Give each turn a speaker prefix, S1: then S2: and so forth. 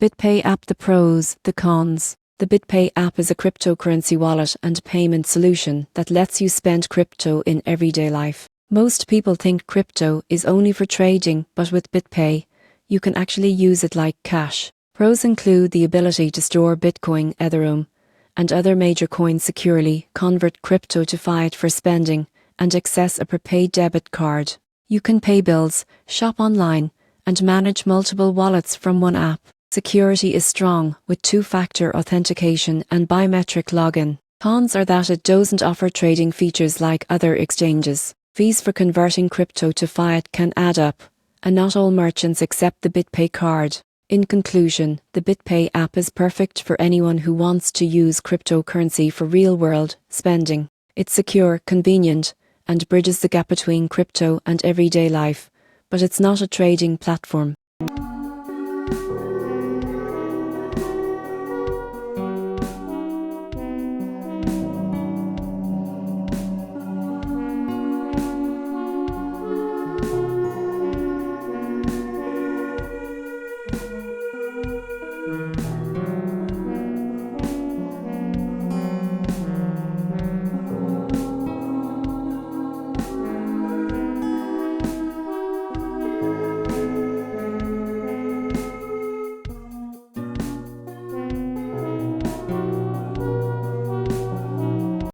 S1: BitPay app. The pros, the cons. The BitPay app is a cryptocurrency wallet and payment solution that lets you spend crypto in everyday life. Most people think crypto is only for trading, but with BitPay, you can actually use it like cash. Pros include the ability to store Bitcoin, Ethereum, and other major coins securely, convert crypto to fiat for spending, and access a prepaid debit card. You can pay bills, shop online, and manage multiple wallets from one app. Security is strong, with two-factor authentication and biometric login. Cons are that it doesn't offer trading features like other exchanges. Fees for converting crypto to fiat can add up, and not all merchants accept the BitPay card. In conclusion, the BitPay app is perfect for anyone who wants to use cryptocurrency for real-world spending. It's secure, convenient, and bridges the gap between crypto and everyday life, but it's not a trading platform.